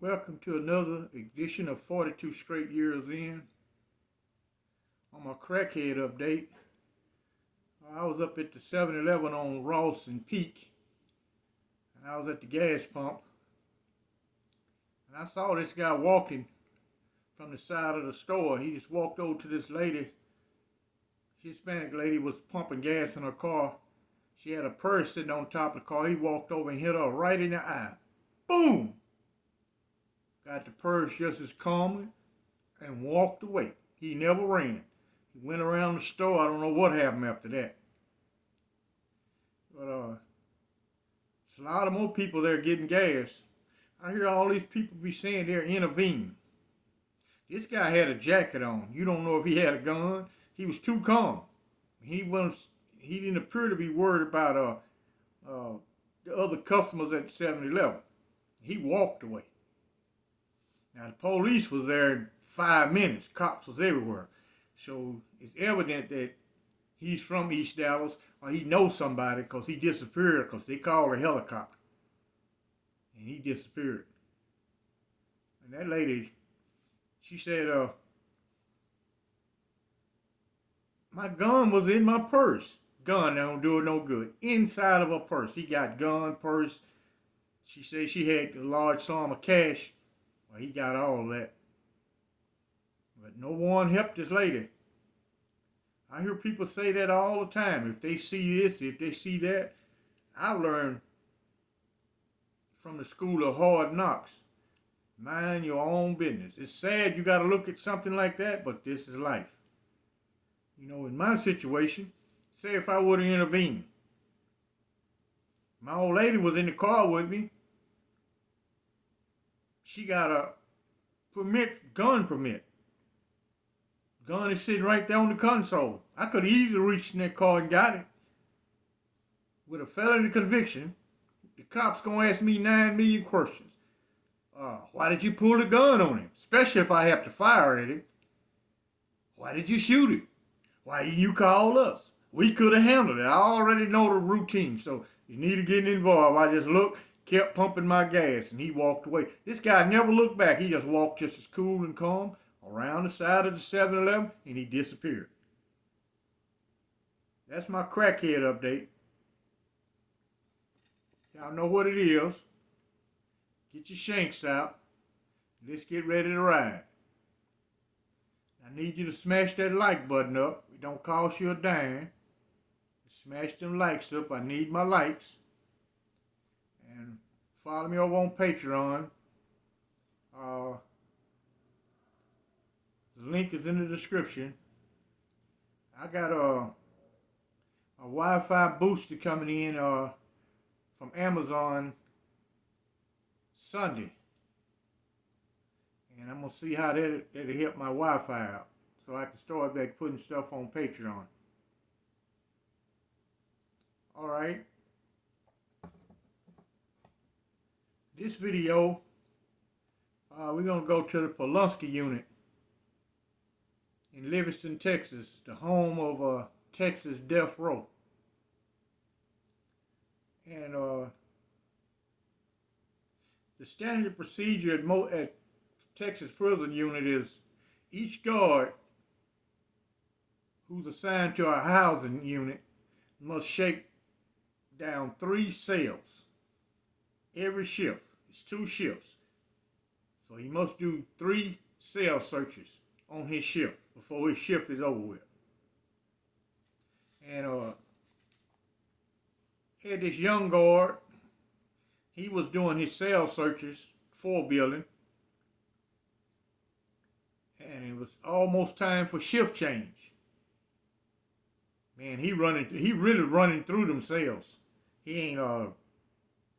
Welcome to another edition of 42 Straight Years In. On my crackhead update, I was up at the 7-Eleven on Ross and Peak, and I was at the gas pump, and I saw this guy walking from the side of the store. He just walked over to this lady. Hispanic lady was pumping gas in her car. She had a purse sitting on top of the car. He walked over and hit her right in the eye. Boom! Got the purse just as calmly and walked away. He never ran. He went around the store. I don't know what happened after that. But there's a lot of more people there getting gas. I hear all these people be saying they're intervening. This guy had a jacket on. You don't know if he had a gun. He was too calm. He didn't appear to be worried about the other customers at 7-Eleven. He walked away. Now, the police was there in 5 minutes. Cops was everywhere. So it's evident that he's from East Dallas or he knows somebody because he disappeared because they called a helicopter. And he disappeared. And that lady, she said, my gun was in my purse. Gun don't do it no good. Inside of her purse. He got gun, purse. She said she had a large sum of cash. Well, he got all of that. But no one helped this lady. I hear people say that all the time. If they see this, if they see that. I learned from the school of hard knocks. Mind your own business. It's sad you got to look at something like that, but this is life. You know, in my situation, say if I would have intervened. My old lady was in the car with me. She got a gun permit. Gun is sitting right there on the console. I could have easily reached in that car and got it. With a felony conviction, the cops gonna ask me 9 million questions. Why did you pull the gun on him? Especially if I have to fire at him. Why did you shoot him? Why didn't you call us? We could have handled it. I already know the routine, so you need to get involved. I just looked, kept pumping my gas, and he walked away. This guy never looked back. He just walked just as cool and calm around the side of the 7-Eleven, and he disappeared. That's my crackhead update. Y'all know what it is. Get your shanks out. Let's get ready to ride. I need you to smash that like button up. It don't cost you a dime. Smash them likes up. I need my likes. And follow me over on Patreon. The link is in the description. I got a Wi-Fi booster coming in from Amazon Sunday. And I'm going to see how that'll help my Wi-Fi out. So I can start back putting stuff on Patreon. Alright. This video, we're going to go to the Pulaski unit in Livingston, Texas, the home of Texas Death Row. And the standard procedure at Texas prison unit is each guard who's assigned to a housing unit must shake down 3 cells every shift. It's 2 shifts. So he must do 3 cell searches on his shift before his shift is over with. And had this young guard, he was doing his cell searches for building. And it was almost time for shift change. Man, he really running through them cells. He ain't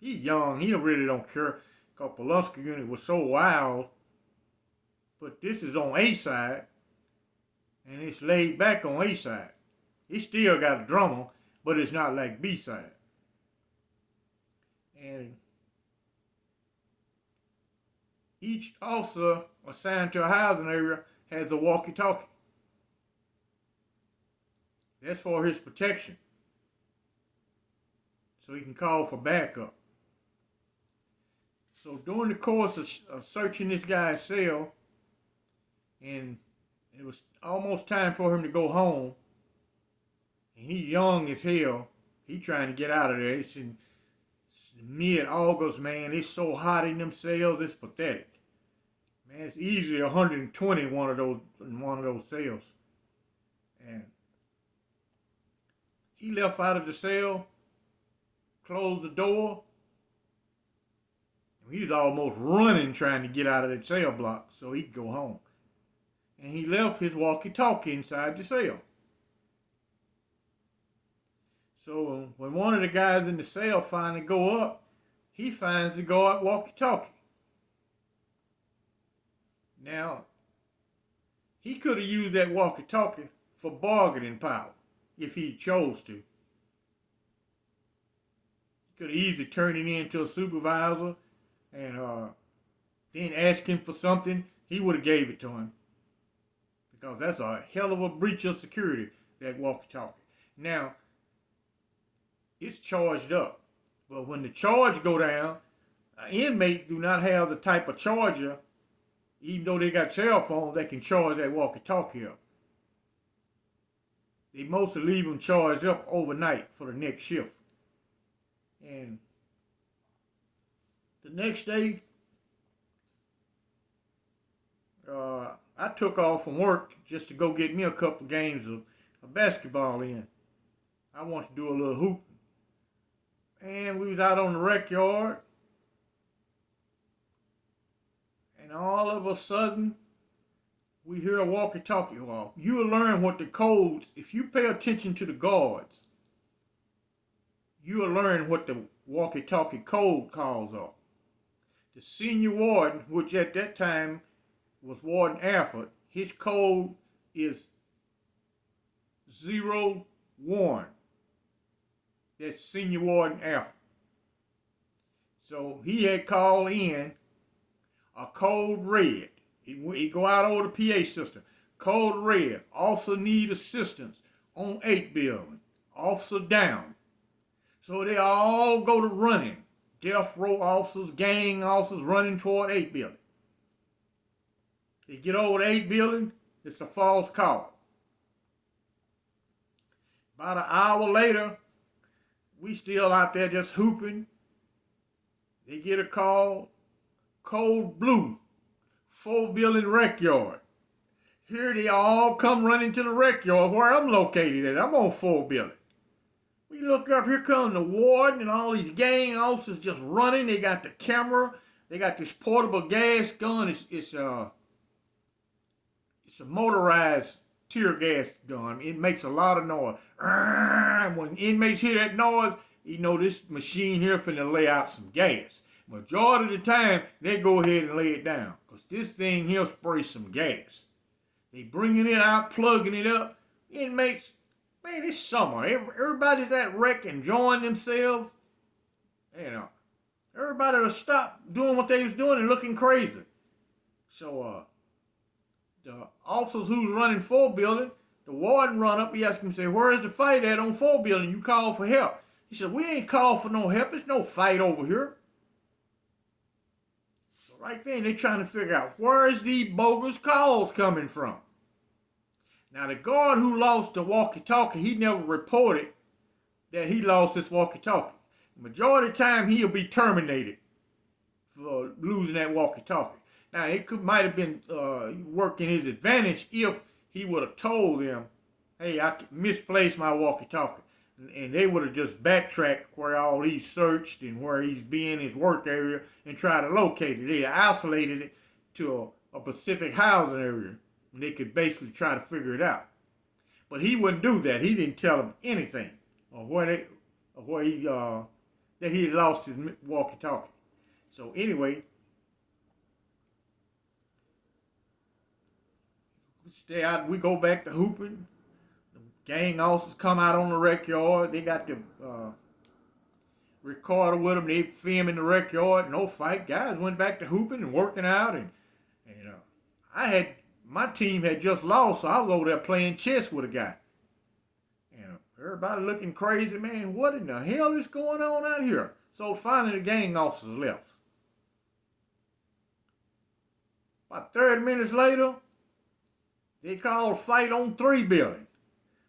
he young, he really don't care. Cause Pulaski unit was so wild. But this is on A side. And it's laid back on A side. It still got a drummer, but it's not like B side. And each officer assigned to a housing area has a walkie-talkie. That's for his protection. So he can call for backup. So during the course of searching this guy's cell, and it was almost time for him to go home, and he young as hell. He trying to get out of there. It's in mid-August, man. It's so hot in them cells, it's pathetic. Man, it's easily 120 in one of those cells. And he left out of the cell, closed the door. He was almost running trying to get out of that cell block so he could go home. And he left his walkie-talkie inside the cell. So when one of the guys in the cell finally go up, he finds the guard walkie-talkie. Now, he could have used that walkie-talkie for bargaining power if he chose to. He could have easily turned it in to a supervisor and then ask him for something. He would have gave it to him. Because that's a hell of a breach of security, that walkie-talkie. Now, it's charged up. But when the charge go down, inmates do not have the type of charger, even though they got cell phones, they can charge that walkie-talkie up. They mostly leave them charged up overnight for the next shift. And the next day, I took off from work just to go get me a couple games of basketball in. I wanted to do a little hooping. And we was out on the rec yard. And all of a sudden, we hear a walkie-talkie. Well, you will learn what the codes, if you pay attention to the guards, you will learn what the walkie-talkie code calls are. The senior warden, which at that time was Warden Alford, his code is 01. That's Senior Warden Alford. So he had called in a code red. He go out over the PA system. Code red. Officer need assistance on 8 building. Officer down. So they all go to running. Death row officers, gang officers running toward 8 building. They get over the 8 building, it's a false call. About an hour later, we still out there just hooping. They get a call, code blue, 4 building rec yard. Here they all come running to the rec yard where I'm located at. I'm on 4 building. We look up, here come the warden and all these gang officers just running. They got the camera. They got this portable gas gun. It's a motorized tear gas gun. It makes a lot of noise. When inmates hear that noise, you know this machine here finna lay out some gas. Majority of the time, they go ahead and lay it down. Because this thing here sprays some gas. They bringing it out, plugging it up. Inmates, man, it's summer. Everybody's at rec enjoying themselves. You know, everybody will stop doing what they was doing and looking crazy. So, the officers who's running 4 building, the warden run up, he asked him, say, where's the fight at on 4 building? You called for help. He said, we ain't called for no help. There's no fight over here. So right then, they're trying to figure out where is these bogus calls coming from. Now, the guard who lost the walkie-talkie, he never reported that he lost his walkie-talkie. The majority of the time, he'll be terminated for losing that walkie-talkie. Now, it might have been working his advantage if he would have told them, hey, I misplaced my walkie-talkie. And they would have just backtracked where all he's searched and where he's been, his work area, and try to locate it. They isolated it to a Pacific housing area. And they could basically try to figure it out. But he wouldn't do that. He didn't tell them anything of that he had lost his walkie-talkie. So anyway, we stay out. We go back to hooping. The gang officers come out on the rec yard. They got the recorder with them. They film in the rec yard. No fight. Guys went back to hooping and working out. And my team had just lost, so I was over there playing chess with a guy. And everybody looking crazy, man. What in the hell is going on out here? So finally the gang officers left. About 30 minutes later, they called a fight on 3 building.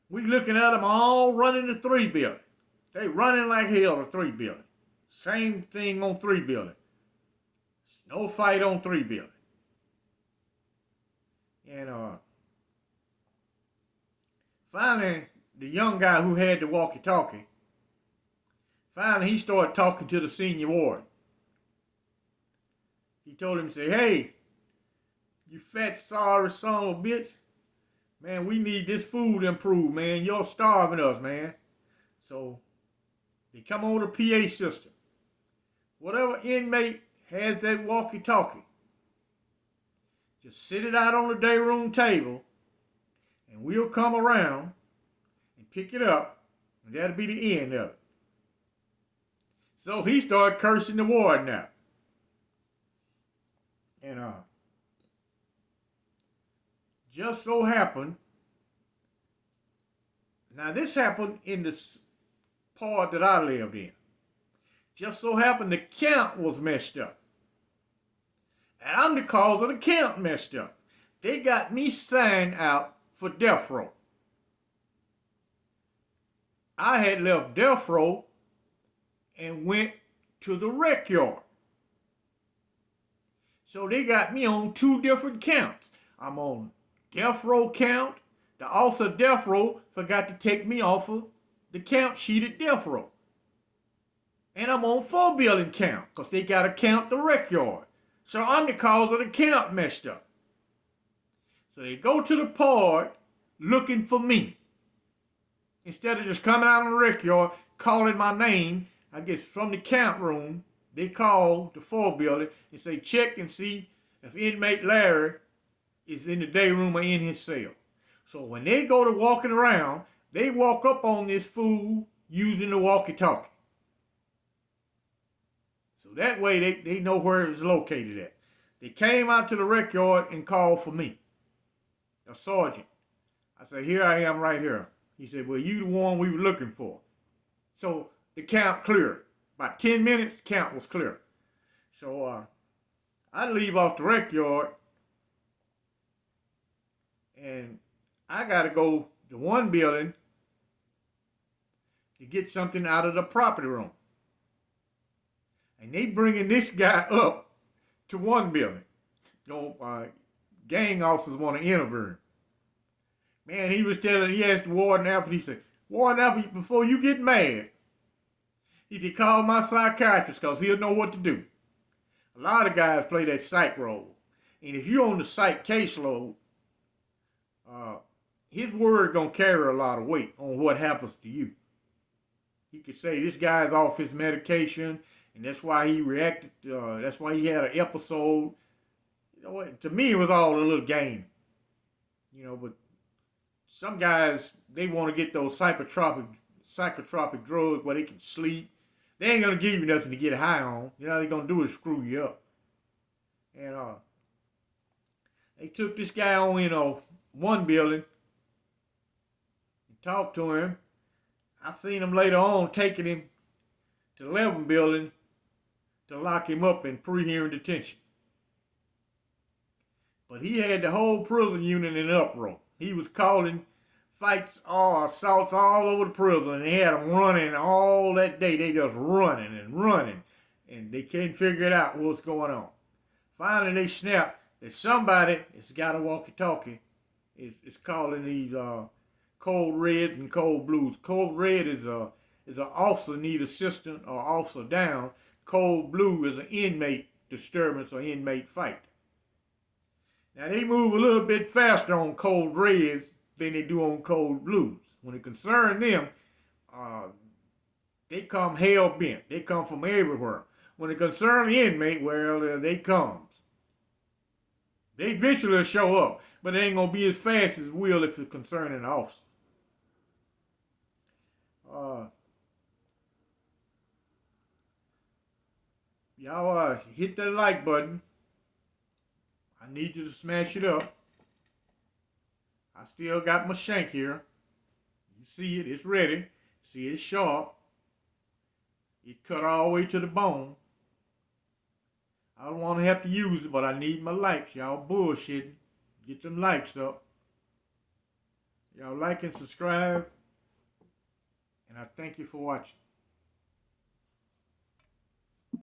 We looking at them all running to 3 building. They running like hell to 3 building. Same thing on 3 building. No fight on 3 building. And finally, the young guy who had the walkie-talkie, finally he started talking to the senior warden. He told him, say, hey, you fat, sorry son of a bitch. Man, we need this food improved, man. You're starving us, man. So they come over the PA system. Whatever inmate has that walkie-talkie, just sit it out on the day room table, and we'll come around and pick it up, and that'll be the end of it. So he started cursing the warden out. And just so happened, now this happened in the part that I lived in. Just so happened the count was messed up. And I'm the cause of the count messed up. They got me signed out for death row. I had left death row and went to the rec yard. So they got me on 2 different counts. I'm on death row count. The officer of death row forgot to take me off of the count sheet at death row. And I'm on 4 building count because they got to count the rec yard. So I'm the cause of the count messed up. So they go to the part looking for me. Instead of just coming out on the rec yard, calling my name, I guess from the count room, they call the 4 building and say, check and see if inmate Larry is in the day room or in his cell. So when they go to walking around, they walk up on this fool using the walkie-talkie. So that way they know where it was located at. They came out to the rec yard and called for me, a sergeant. I said, here I am right here. He said, well, you the one we were looking for. So the count cleared. About 10 minutes, the count was clear. So I leave off the rec yard, and I got to go to 1 building to get something out of the property room. And they bringing this guy up to 1 building. Gang officers want to interview him. Man, he asked the warden Alfred, he said, Warden Alfred, before you get mad, he said, call my psychiatrist because he'll know what to do. A lot of guys play that psych role. And if you're on the psych caseload, his word going to carry a lot of weight on what happens to you. He could say, this guy's off his medication, and that's why he reacted, that's why he had an episode. You know what? To me, it was all a little game. You know, but some guys, they want to get those psychotropic drugs where they can sleep. They ain't going to give you nothing to get high on. You know, they're going to do is screw you up. And they took this guy on, 1 building and talked to him. I seen him later on taking him to 11 building to lock him up in pre-hearing detention. But he had the whole prison unit in uproar. He was calling fights or assaults all over the prison, and they had them running all that day. They just running and running, and they couldn't figure it out what's going on. Finally, they snapped that somebody has got a walkie-talkie is calling these code reds and code blues. Code red is an officer need assistant or officer down. Code blue is an inmate disturbance or inmate fight. Now they move a little bit faster on code reds than they do on code blues. When it concerns them, they come hell bent. They come from everywhere. When it concerns the inmate, well, they comes. They eventually show up, but it ain't gonna be as fast as it will if it's concerning an officer. Y'all hit that like button. I need you to smash it up. I still got my shank here. You see it, it's ready. See, it's sharp. It cut all the way to the bone. I don't want to have to use it, but I need my likes. Y'all bullshitting. Get them likes up. Y'all like and subscribe. And I thank you for watching.